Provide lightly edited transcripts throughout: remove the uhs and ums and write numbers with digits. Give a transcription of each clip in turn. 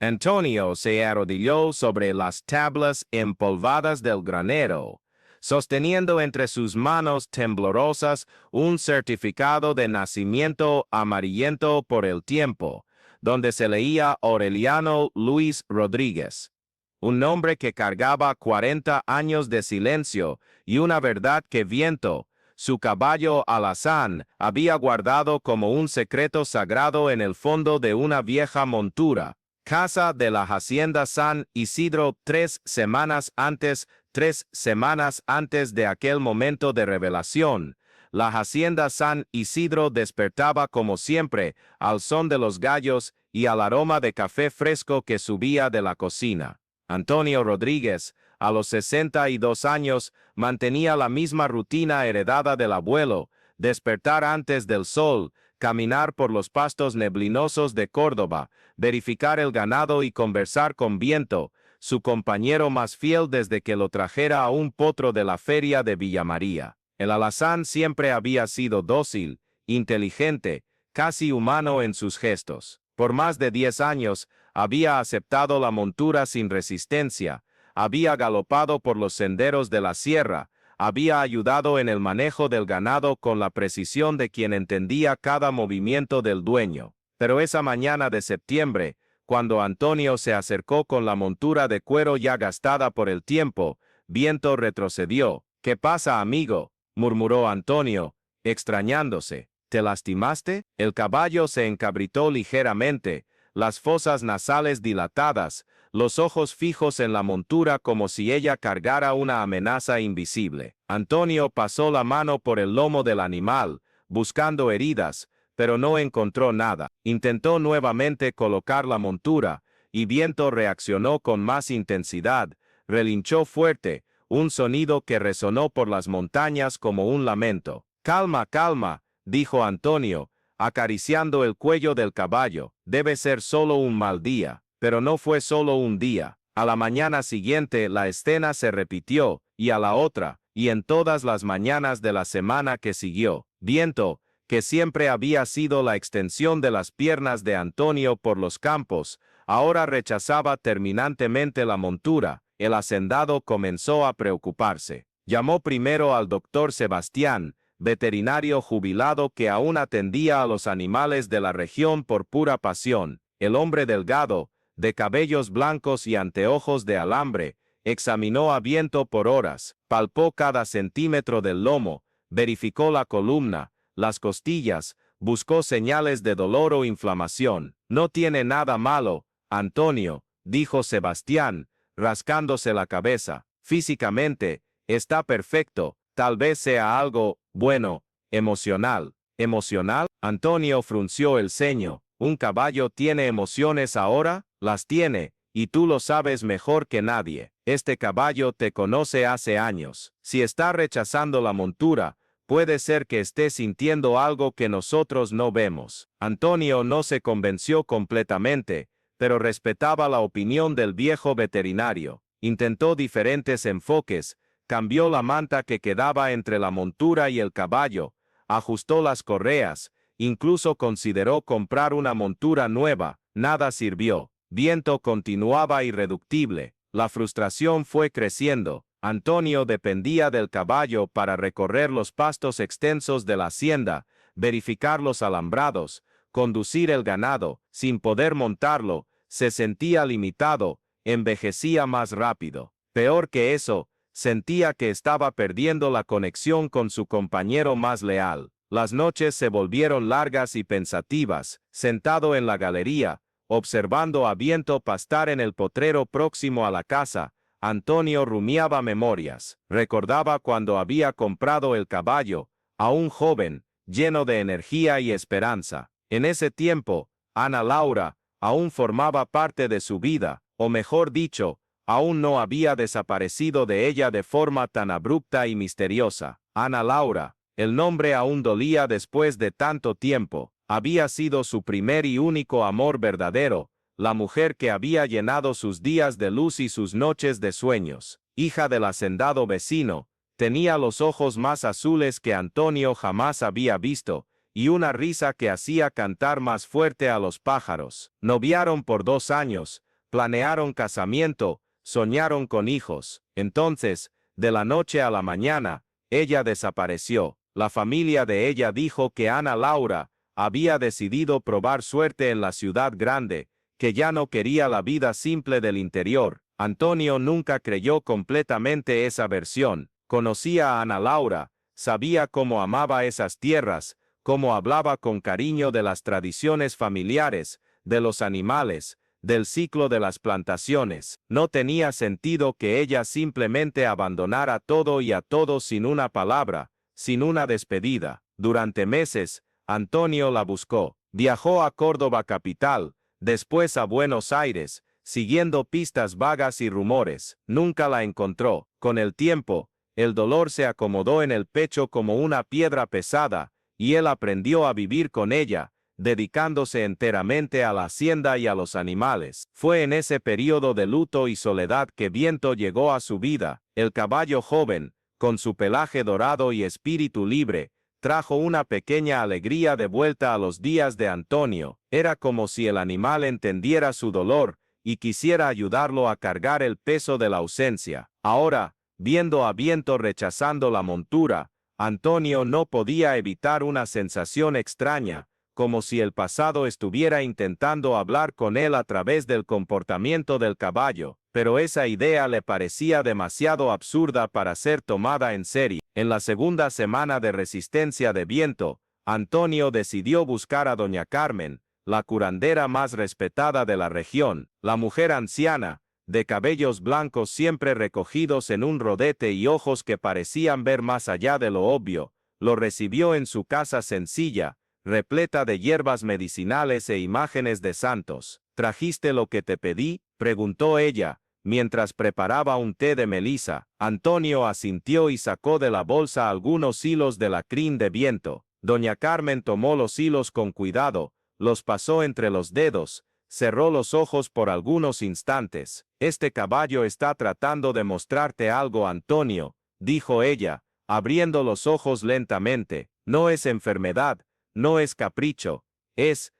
Antonio se arrodilló sobre las tablas empolvadas del granero, sosteniendo entre sus manos temblorosas un certificado de nacimiento amarillento por el tiempo, donde se leía Aureliano Luis Rodríguez, un nombre que cargaba 40 años de silencio y una verdad que Viento, su caballo alazán, había guardado como un secreto sagrado en el fondo de una vieja montura, casa de la hacienda San Isidro 3 semanas antes de aquel momento de revelación. La hacienda San Isidro despertaba como siempre al son de los gallos y al aroma de café fresco que subía de la cocina. Antonio Rodríguez, a los 62 años, mantenía la misma rutina heredada del abuelo: despertar antes del sol, caminar por los pastos neblinosos de Córdoba, verificar el ganado y conversar con Viento, su compañero más fiel desde que lo trajera a un potro de la feria de Villamaría. El alazán siempre había sido dócil, inteligente, casi humano en sus gestos. Por más de 10 años, había aceptado la montura sin resistencia, había galopado por los senderos de la sierra, había ayudado en el manejo del ganado con la precisión de quien entendía cada movimiento del dueño. Pero esa mañana de septiembre, cuando Antonio se acercó con la montura de cuero ya gastada por el tiempo, Viento retrocedió. «¿Qué pasa, amigo?», murmuró Antonio, extrañándose. «¿Te lastimaste?». El caballo se encabritó ligeramente, las fosas nasales dilatadas, los ojos fijos en la montura como si ella cargara una amenaza invisible. Antonio pasó la mano por el lomo del animal, buscando heridas, pero no encontró nada. Intentó nuevamente colocar la montura, y Viento reaccionó con más intensidad, relinchó fuerte, un sonido que resonó por las montañas como un lamento. «Calma, calma», dijo Antonio, acariciando el cuello del caballo. «Debe ser solo un mal día». Pero no fue solo un día. A la mañana siguiente la escena se repitió, y a la otra, y en todas las mañanas de la semana que siguió. Viento, que siempre había sido la extensión de las piernas de Antonio por los campos, ahora rechazaba terminantemente la montura. El hacendado comenzó a preocuparse. Llamó primero al doctor Sebastián, veterinario jubilado que aún atendía a los animales de la región por pura pasión. El hombre delgado, de cabellos blancos y anteojos de alambre, examinó a Viento por horas, palpó cada centímetro del lomo, verificó la columna, las costillas, buscó señales de dolor o inflamación. «No tiene nada malo, Antonio», dijo Sebastián, rascándose la cabeza. «Físicamente, está perfecto, tal vez sea algo, bueno, emocional». «¿Emocional?». Antonio frunció el ceño. «¿Un caballo tiene emociones ahora?». «Las tiene, y tú lo sabes mejor que nadie. Este caballo te conoce hace años. Si está rechazando la montura, puede ser que esté sintiendo algo que nosotros no vemos». Antonio no se convenció completamente, pero respetaba la opinión del viejo veterinario. Intentó diferentes enfoques, cambió la manta que quedaba entre la montura y el caballo, ajustó las correas, incluso consideró comprar una montura nueva. Nada sirvió. Viento continuaba irreductible. La frustración fue creciendo. Antonio dependía del caballo para recorrer los pastos extensos de la hacienda, verificar los alambrados, conducir el ganado. Sin poder montarlo, se sentía limitado, envejecía más rápido. Peor que eso, sentía que estaba perdiendo la conexión con su compañero más leal. Las noches se volvieron largas y pensativas. Sentado en la galería, observando a Viento pastar en el potrero próximo a la casa, Antonio rumiaba memorias. Recordaba cuando había comprado el caballo, aún joven, lleno de energía y esperanza. En ese tiempo, Ana Laura aún formaba parte de su vida, o mejor dicho, aún no había desaparecido de ella de forma tan abrupta y misteriosa. Ana Laura, el nombre aún dolía después de tanto tiempo. Había sido su primer y único amor verdadero, la mujer que había llenado sus días de luz y sus noches de sueños. Hija del hacendado vecino, tenía los ojos más azules que Antonio jamás había visto, y una risa que hacía cantar más fuerte a los pájaros. Noviaron por 2 años, planearon casamiento, soñaron con hijos. Entonces, de la noche a la mañana, ella desapareció. La familia de ella dijo que Ana Laura había decidido probar suerte en la ciudad grande, que ya no quería la vida simple del interior. Antonio nunca creyó completamente esa versión. Conocía a Ana Laura, sabía cómo amaba esas tierras, cómo hablaba con cariño de las tradiciones familiares, de los animales, del ciclo de las plantaciones. No tenía sentido que ella simplemente abandonara todo y a todos sin una palabra, sin una despedida. Durante meses, Antonio la buscó. Viajó a Córdoba capital, después a Buenos Aires, siguiendo pistas vagas y rumores. Nunca la encontró. Con el tiempo, el dolor se acomodó en el pecho como una piedra pesada, y él aprendió a vivir con ella, dedicándose enteramente a la hacienda y a los animales. Fue en ese período de luto y soledad que Viento llegó a su vida. El caballo joven, con su pelaje dorado y espíritu libre, trajo una pequeña alegría de vuelta a los días de Antonio. Era como si el animal entendiera su dolor y quisiera ayudarlo a cargar el peso de la ausencia. Ahora, viendo a Viento rechazando la montura, Antonio no podía evitar una sensación extraña, como si el pasado estuviera intentando hablar con él a través del comportamiento del caballo, pero esa idea le parecía demasiado absurda para ser tomada en serio. En la segunda semana de resistencia de Viento, Antonio decidió buscar a doña Carmen, la curandera más respetada de la región. La mujer anciana, de cabellos blancos siempre recogidos en un rodete y ojos que parecían ver más allá de lo obvio, lo recibió en su casa sencilla, repleta de hierbas medicinales e imágenes de santos. ¿Trajiste lo que te pedí?, preguntó ella, mientras preparaba un té de melisa. Antonio asintió y sacó de la bolsa algunos hilos de la crin de Viento. Doña Carmen tomó los hilos con cuidado, los pasó entre los dedos, cerró los ojos por algunos instantes. Este caballo está tratando de mostrarte algo, Antonio, dijo ella, abriendo los ojos lentamente. No es enfermedad, no es capricho, es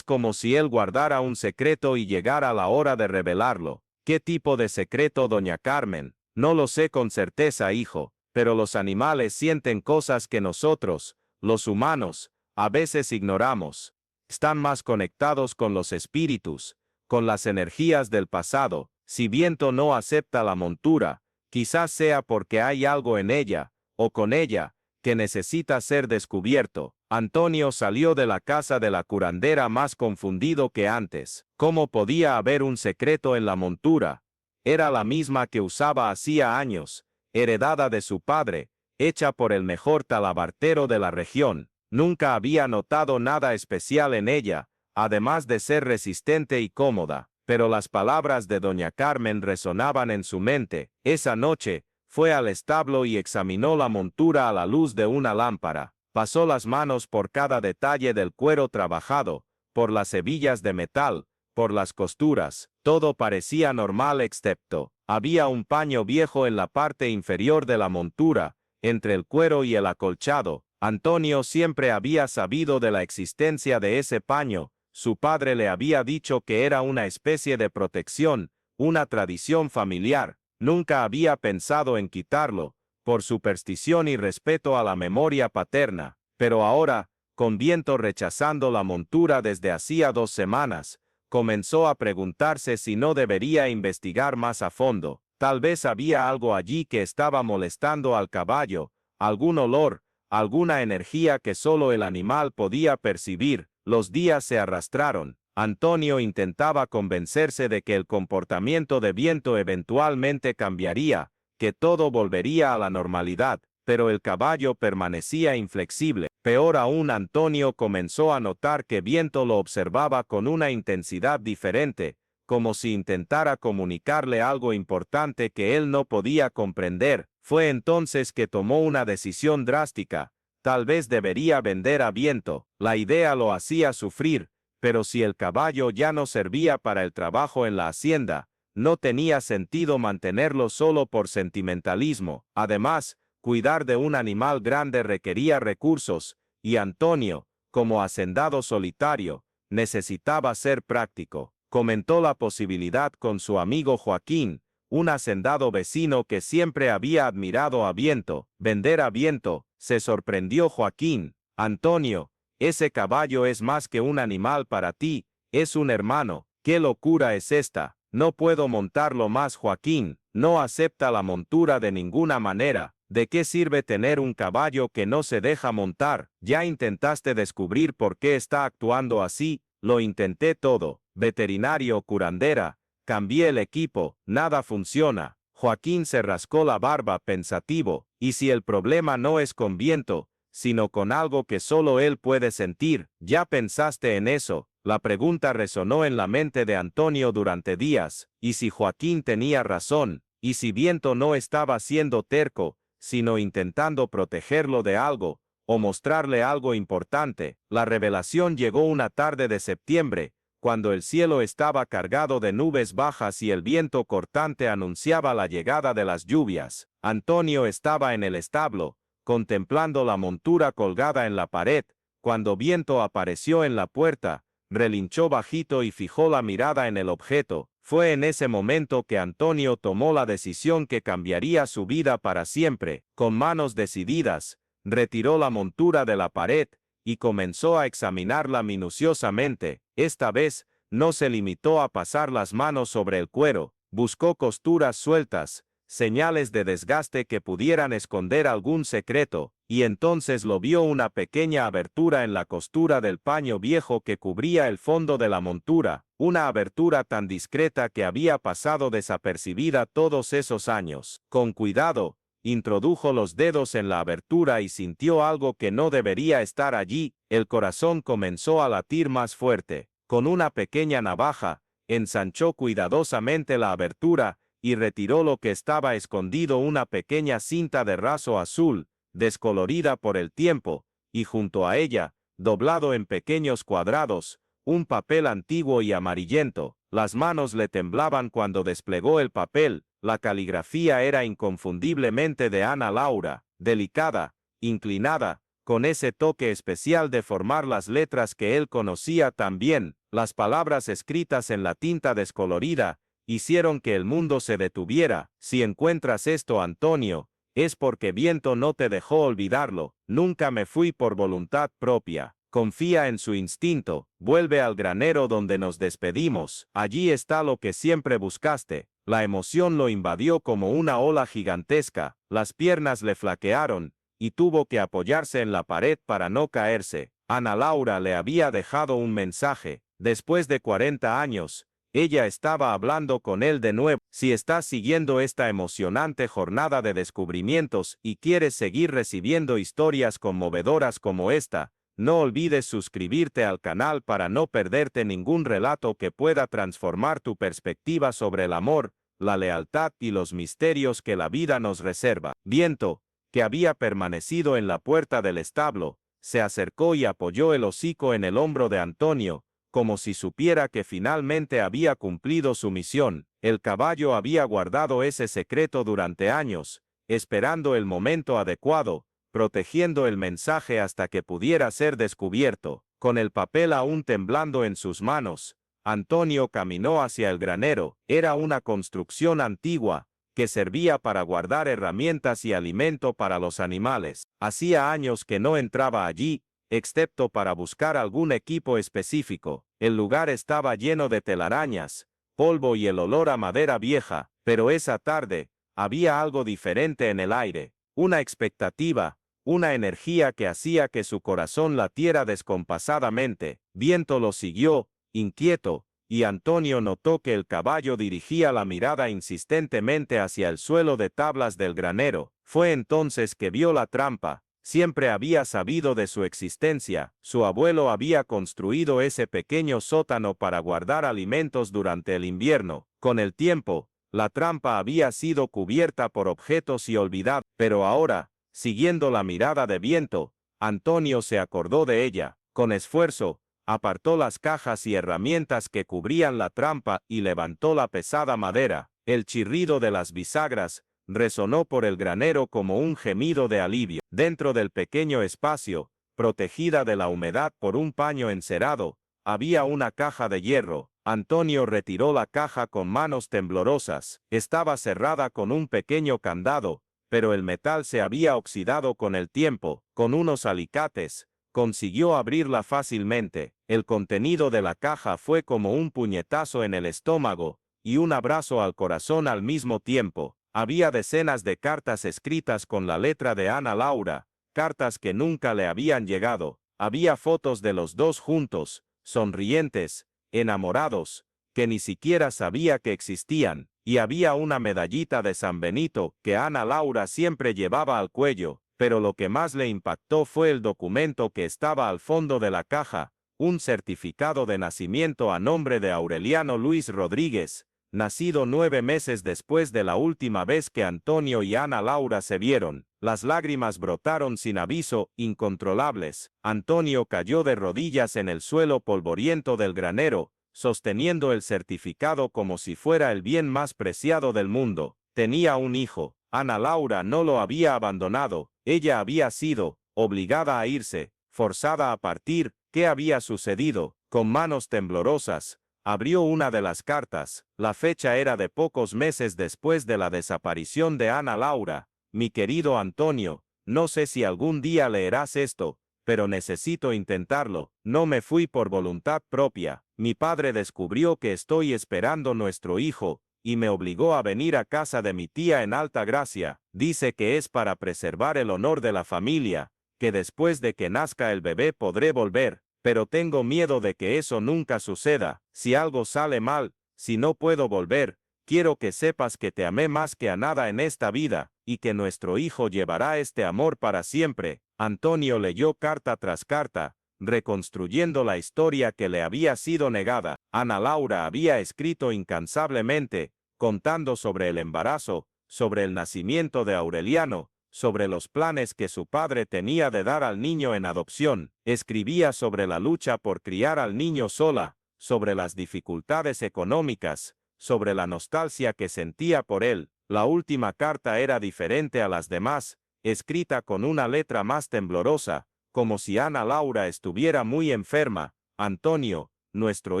como si él guardara un secreto y llegara la hora de revelarlo. ¿Qué tipo de secreto, doña Carmen? No lo sé con certeza, hijo, pero los animales sienten cosas que nosotros, los humanos, a veces ignoramos. Están más conectados con los espíritus, con las energías del pasado. Si Viento no acepta la montura, quizás sea porque hay algo en ella, o con ella, que necesita ser descubierto. Antonio salió de la casa de la curandera más confundido que antes. ¿Cómo podía haber un secreto en la montura? Era la misma que usaba hacía años, heredada de su padre, hecha por el mejor talabartero de la región. Nunca había notado nada especial en ella, además de ser resistente y cómoda, pero las palabras de doña Carmen resonaban en su mente. Esa noche, fue al establo y examinó la montura a la luz de una lámpara. Pasó las manos por cada detalle del cuero trabajado, por las hebillas de metal, por las costuras. Todo parecía normal excepto, había un paño viejo en la parte inferior de la montura, entre el cuero y el acolchado. Antonio siempre había sabido de la existencia de ese paño. Su padre le había dicho que era una especie de protección, una tradición familiar. Nunca había pensado en quitarlo, por superstición y respeto a la memoria paterna, pero ahora, con Viento rechazando la montura desde hacía 2 semanas, comenzó a preguntarse si no debería investigar más a fondo. Tal vez había algo allí que estaba molestando al caballo, algún olor, alguna energía que solo el animal podía percibir. Los días se arrastraron. Antonio intentaba convencerse de que el comportamiento de Viento eventualmente cambiaría, que todo volvería a la normalidad, pero el caballo permanecía inflexible. Peor aún, Antonio comenzó a notar que Viento lo observaba con una intensidad diferente, como si intentara comunicarle algo importante que él no podía comprender. Fue entonces que tomó una decisión drástica. Tal vez debería vender a Viento. La idea lo hacía sufrir, pero si el caballo ya no servía para el trabajo en la hacienda, no tenía sentido mantenerlo solo por sentimentalismo. Además, cuidar de un animal grande requería recursos, y Antonio, como hacendado solitario, necesitaba ser práctico. Comentó la posibilidad con su amigo Joaquín, un hacendado vecino que siempre había admirado a Viento. Vender a Viento, se sorprendió Joaquín. Antonio, ese caballo es más que un animal para ti, es un hermano. ¿Qué locura es esta? No puedo montarlo más. Joaquín no acepta la montura de ninguna manera. ¿De qué sirve tener un caballo que no se deja montar? Ya intentaste descubrir por qué está actuando así. Lo intenté todo, veterinario, curandera, cambié el equipo, nada funciona. Joaquín se rascó la barba pensativo. ¿Y si el problema no es con Viento, sino con algo que solo él puede sentir? ¿Ya pensaste en eso? La pregunta resonó en la mente de Antonio durante días. ¿Y si Joaquín tenía razón? ¿Y si Viento no estaba siendo terco, sino intentando protegerlo de algo, o mostrarle algo importante? La revelación llegó una tarde de septiembre, cuando el cielo estaba cargado de nubes bajas y el viento cortante anunciaba la llegada de las lluvias. Antonio estaba en el establo, contemplando la montura colgada en la pared, cuando Viento apareció en la puerta, relinchó bajito y fijó la mirada en el objeto. Fue en ese momento que Antonio tomó la decisión que cambiaría su vida para siempre. Con manos decididas, retiró la montura de la pared y comenzó a examinarla minuciosamente. Esta vez, no se limitó a pasar las manos sobre el cuero, buscó costuras sueltas, señales de desgaste que pudieran esconder algún secreto, y entonces lo vio una pequeña abertura en la costura del paño viejo que cubría el fondo de la montura, una abertura tan discreta que había pasado desapercibida todos esos años. Con cuidado, introdujo los dedos en la abertura y sintió algo que no debería estar allí. El corazón comenzó a latir más fuerte. Con una pequeña navaja, ensanchó cuidadosamente la abertura y retiró lo que estaba escondido, una pequeña cinta de raso azul, descolorida por el tiempo, y junto a ella, doblado en pequeños cuadrados, un papel antiguo y amarillento. Las manos le temblaban cuando desplegó el papel. La caligrafía era inconfundiblemente de Ana Laura, delicada, inclinada, con ese toque especial de formar las letras que él conocía tan bien. Las palabras escritas en la tinta descolorida hicieron que el mundo se detuviera. Si encuentras esto, Antonio, es porque Viento no te dejó olvidarlo. Nunca me fui por voluntad propia. Confía en su instinto. Vuelve al granero donde nos despedimos. Allí está lo que siempre buscaste. La emoción lo invadió como una ola gigantesca. Las piernas le flaquearon y tuvo que apoyarse en la pared para no caerse. Ana Laura le había dejado un mensaje. Después de 40 años, ella estaba hablando con él de nuevo. Si estás siguiendo esta emocionante jornada de descubrimientos y quieres seguir recibiendo historias conmovedoras como esta, no olvides suscribirte al canal para no perderte ningún relato que pueda transformar tu perspectiva sobre el amor, la lealtad y los misterios que la vida nos reserva. Viento, que había permanecido en la puerta del establo, se acercó y apoyó el hocico en el hombro de Antonio, como si supiera que finalmente había cumplido su misión. El caballo había guardado ese secreto durante años, esperando el momento adecuado, protegiendo el mensaje hasta que pudiera ser descubierto. Con el papel aún temblando en sus manos, Antonio caminó hacia el granero. Era una construcción antigua, que servía para guardar herramientas y alimento para los animales. Hacía años que no entraba allí, excepto para buscar algún equipo específico. El lugar estaba lleno de telarañas, polvo y el olor a madera vieja, pero esa tarde, había algo diferente en el aire, una expectativa, una energía que hacía que su corazón latiera descompasadamente. Viento lo siguió, inquieto, y Antonio notó que el caballo dirigía la mirada insistentemente hacia el suelo de tablas del granero. Fue entonces que vio la trampa. Siempre había sabido de su existencia. Su abuelo había construido ese pequeño sótano para guardar alimentos durante el invierno. Con el tiempo, la trampa había sido cubierta por objetos y olvidada, pero ahora, siguiendo la mirada de Viento, Antonio se acordó de ella. Con esfuerzo, apartó las cajas y herramientas que cubrían la trampa y levantó la pesada madera. El chirrido de las bisagras resonó por el granero como un gemido de alivio. Dentro del pequeño espacio, protegida de la humedad por un paño encerado, había una caja de hierro. Antonio retiró la caja con manos temblorosas. Estaba cerrada con un pequeño candado, pero el metal se había oxidado con el tiempo. Con unos alicates, consiguió abrirla fácilmente. El contenido de la caja fue como un puñetazo en el estómago y un abrazo al corazón al mismo tiempo. Había decenas de cartas escritas con la letra de Ana Laura, cartas que nunca le habían llegado. Había fotos de los dos juntos, sonrientes, enamorados, que ni siquiera sabía que existían, y había una medallita de San Benito que Ana Laura siempre llevaba al cuello, pero lo que más le impactó fue el documento que estaba al fondo de la caja, un certificado de nacimiento a nombre de Aureliano Luis Rodríguez, nacido 9 meses después de la última vez que Antonio y Ana Laura se vieron. Las lágrimas brotaron sin aviso, incontrolables. Antonio cayó de rodillas en el suelo polvoriento del granero, sosteniendo el certificado como si fuera el bien más preciado del mundo. Tenía un hijo. Ana Laura no lo había abandonado. Ella había sido obligada a irse, forzada a partir. ¿Qué había sucedido? Con manos temblorosas, abrió una de las cartas. La fecha era de pocos meses después de la desaparición de Ana Laura. Mi querido Antonio, no sé si algún día leerás esto, pero necesito intentarlo. No me fui por voluntad propia. Mi padre descubrió que estoy esperando nuestro hijo, y me obligó a venir a casa de mi tía en Altagracia. Dice que es para preservar el honor de la familia, que después de que nazca el bebé podré volver, pero tengo miedo de que eso nunca suceda. Si algo sale mal, si no puedo volver, quiero que sepas que te amé más que a nada en esta vida, y que nuestro hijo llevará este amor para siempre. Antonio leyó carta tras carta, reconstruyendo la historia que le había sido negada. Ana Laura había escrito incansablemente, contando sobre el embarazo, sobre el nacimiento de Aureliano, sobre los planes que su padre tenía de dar al niño en adopción. Escribía sobre la lucha por criar al niño sola, sobre las dificultades económicas, sobre la nostalgia que sentía por él. La última carta era diferente a las demás, escrita con una letra más temblorosa, como si Ana Laura estuviera muy enferma. Antonio, nuestro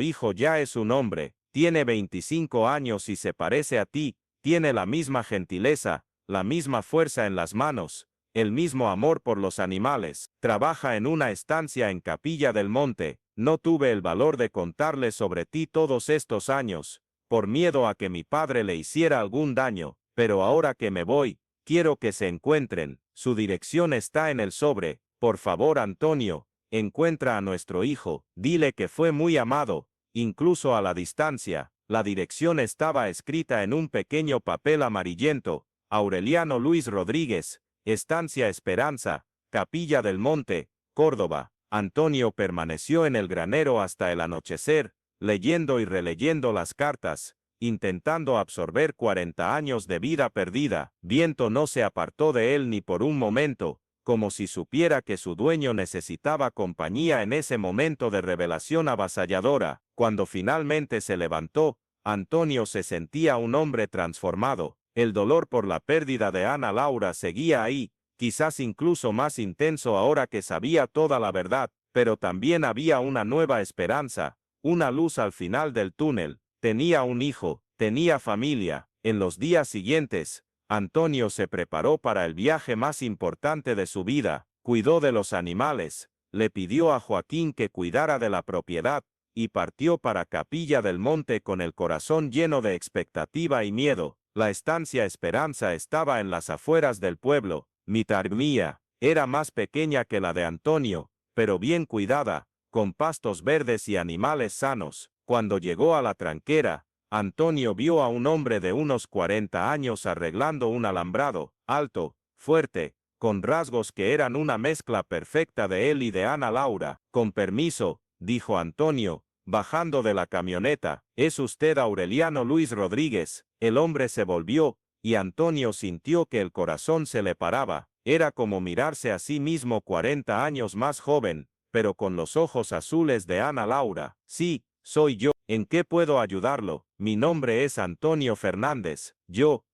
hijo ya es un hombre, tiene 25 años y se parece a ti, tiene la misma gentileza, la misma fuerza en las manos, el mismo amor por los animales. Trabaja en una estancia en Capilla del Monte. No tuve el valor de contarle sobre ti todos estos años, por miedo a que mi padre le hiciera algún daño, pero ahora que me voy, quiero que se encuentren. Su dirección está en el sobre. Por favor, Antonio, encuentra a nuestro hijo, dile que fue muy amado, incluso a la distancia. La dirección estaba escrita en un pequeño papel amarillento. Aureliano Luis Rodríguez, Estancia Esperanza, Capilla del Monte, Córdoba. Antonio permaneció en el granero hasta el anochecer, leyendo y releyendo las cartas, intentando absorber 40 años de vida perdida. Viento no se apartó de él ni por un momento, como si supiera que su dueño necesitaba compañía en ese momento de revelación avasalladora. Cuando finalmente se levantó, Antonio se sentía un hombre transformado. El dolor por la pérdida de Ana Laura seguía ahí, quizás incluso más intenso ahora que sabía toda la verdad, pero también había una nueva esperanza, una luz al final del túnel. Tenía un hijo, tenía familia. En los días siguientes, Antonio se preparó para el viaje más importante de su vida, cuidó de los animales, le pidió a Joaquín que cuidara de la propiedad, y partió para Capilla del Monte con el corazón lleno de expectativa y miedo. La estancia Esperanza estaba en las afueras del pueblo. Mitad mía, era más pequeña que la de Antonio, pero bien cuidada, con pastos verdes y animales sanos. Cuando llegó a la tranquera, Antonio vio a un hombre de unos 40 años arreglando un alambrado, alto, fuerte, con rasgos que eran una mezcla perfecta de él y de Ana Laura. Con permiso, dijo Antonio, bajando de la camioneta. ¿Es usted Aureliano Luis Rodríguez? El hombre se volvió, y Antonio sintió que el corazón se le paraba. Era como mirarse a sí mismo 40 años más joven, pero con los ojos azules de Ana Laura. Sí, soy yo. ¿En qué puedo ayudarlo? Mi nombre es Antonio Fernández. Yo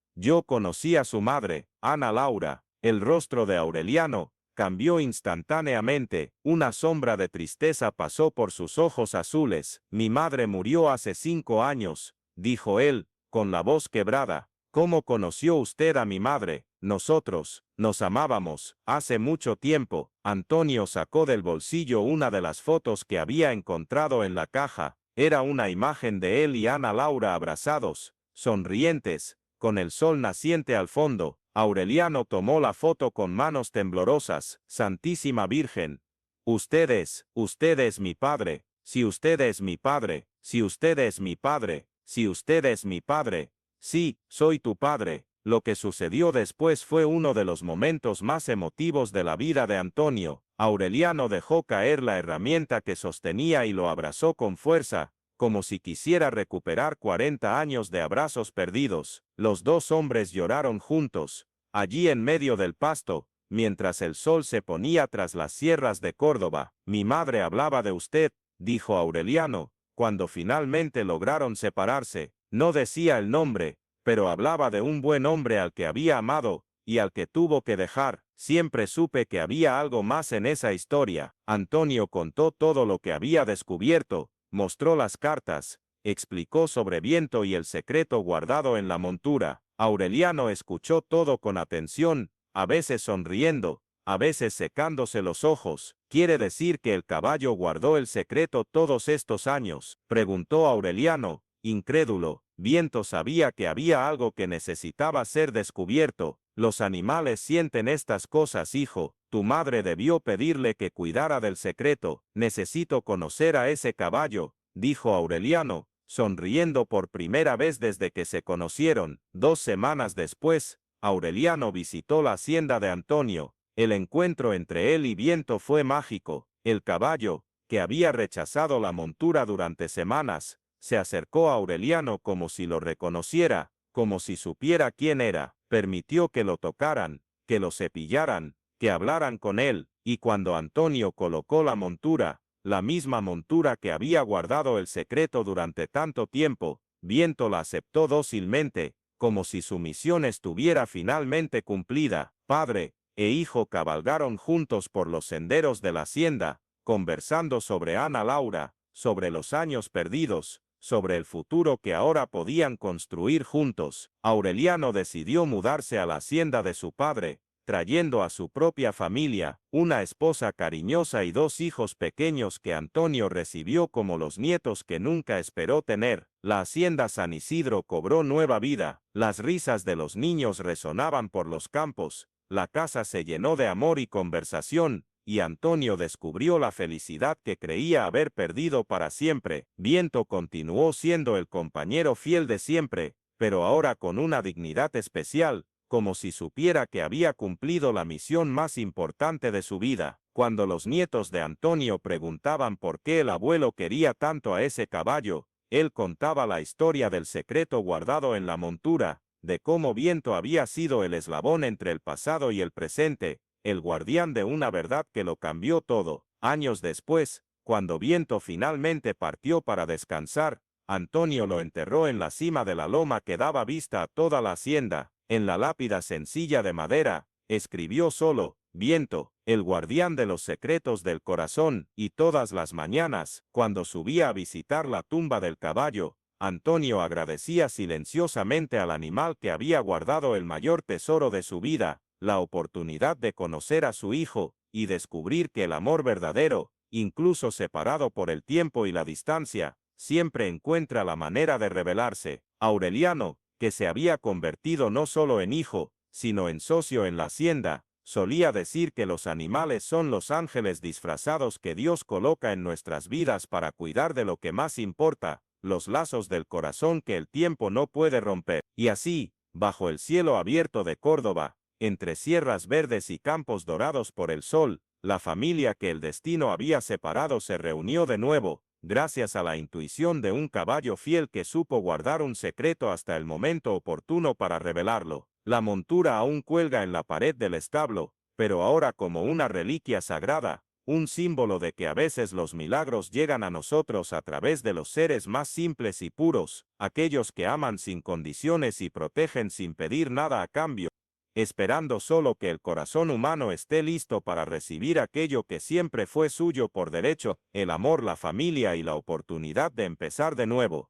conocí a su madre, Ana Laura. El rostro de Aureliano cambió instantáneamente, una sombra de tristeza pasó por sus ojos azules. Mi madre murió hace 5 años, dijo él, con la voz quebrada. ¿Cómo conoció usted a mi madre? Nosotros nos amábamos, hace mucho tiempo. Antonio sacó del bolsillo una de las fotos que había encontrado en la caja. Era una imagen de él y Ana Laura abrazados, sonrientes, con el sol naciente al fondo. Aureliano tomó la foto con manos temblorosas. Santísima Virgen. Usted es mi padre. Si usted es mi padre, si usted es mi padre, si usted es mi padre. Sí, soy tu padre. Lo que sucedió después fue uno de los momentos más emotivos de la vida de Antonio. Aureliano dejó caer la herramienta que sostenía y lo abrazó con fuerza, como si quisiera recuperar 40 años de abrazos perdidos. Los dos hombres lloraron juntos, allí en medio del pasto, mientras el sol se ponía tras las sierras de Córdoba. Mi madre hablaba de usted, dijo Aureliano, cuando finalmente lograron separarse. No decía el nombre, pero hablaba de un buen hombre al que había amado, y al que tuvo que dejar. Siempre supe que había algo más en esa historia. Antonio contó todo lo que había descubierto, mostró las cartas, explicó sobre Viento y el secreto guardado en la montura. Aureliano escuchó todo con atención, a veces sonriendo, a veces secándose los ojos. ¿Quiere decir que el caballo guardó el secreto todos estos años?, preguntó Aureliano, incrédulo. Viento sabía que había algo que necesitaba ser descubierto. Los animales sienten estas cosas, hijo. Tu madre debió pedirle que cuidara del secreto. Necesito conocer a ese caballo, dijo Aureliano, sonriendo por primera vez desde que se conocieron. 2 semanas después, Aureliano visitó la hacienda de Antonio. El encuentro entre él y Viento fue mágico. El caballo, que había rechazado la montura durante semanas, se acercó a Aureliano como si lo reconociera, como si supiera quién era. Permitió que lo tocaran, que lo cepillaran, que hablaran con él, y cuando Antonio colocó la montura, la misma montura que había guardado el secreto durante tanto tiempo, Viento la aceptó dócilmente, como si su misión estuviera finalmente cumplida. Padre e hijo cabalgaron juntos por los senderos de la hacienda, conversando sobre Ana Laura, sobre los años perdidos, sobre el futuro que ahora podían construir juntos. Aureliano decidió mudarse a la hacienda de su padre, trayendo a su propia familia, una esposa cariñosa y 2 hijos pequeños que Antonio recibió como los nietos que nunca esperó tener. La hacienda San Isidro cobró nueva vida, las risas de los niños resonaban por los campos, la casa se llenó de amor y conversación, y Antonio descubrió la felicidad que creía haber perdido para siempre. Viento continuó siendo el compañero fiel de siempre, pero ahora con una dignidad especial, como si supiera que había cumplido la misión más importante de su vida. Cuando los nietos de Antonio preguntaban por qué el abuelo quería tanto a ese caballo, él contaba la historia del secreto guardado en la montura, de cómo Viento había sido el eslabón entre el pasado y el presente, el guardián de una verdad que lo cambió todo. Años después, cuando Viento finalmente partió para descansar, Antonio lo enterró en la cima de la loma que daba vista a toda la hacienda. En la lápida sencilla de madera, escribió solo, Viento, el guardián de los secretos del corazón, y todas las mañanas, cuando subía a visitar la tumba del caballo, Antonio agradecía silenciosamente al animal que había guardado el mayor tesoro de su vida, la oportunidad de conocer a su hijo, y descubrir que el amor verdadero, incluso separado por el tiempo y la distancia, siempre encuentra la manera de revelarse. Aureliano, que se había convertido no solo en hijo, sino en socio en la hacienda, solía decir que los animales son los ángeles disfrazados que Dios coloca en nuestras vidas para cuidar de lo que más importa, los lazos del corazón que el tiempo no puede romper. Y así, bajo el cielo abierto de Córdoba, entre sierras verdes y campos dorados por el sol, la familia que el destino había separado se reunió de nuevo, gracias a la intuición de un caballo fiel que supo guardar un secreto hasta el momento oportuno para revelarlo. La montura aún cuelga en la pared del establo, pero ahora como una reliquia sagrada, un símbolo de que a veces los milagros llegan a nosotros a través de los seres más simples y puros, aquellos que aman sin condiciones y protegen sin pedir nada a cambio. esperando solo que el corazón humano esté listo para recibir aquello que siempre fue suyo por derecho, el amor, la familia y la oportunidad de empezar de nuevo.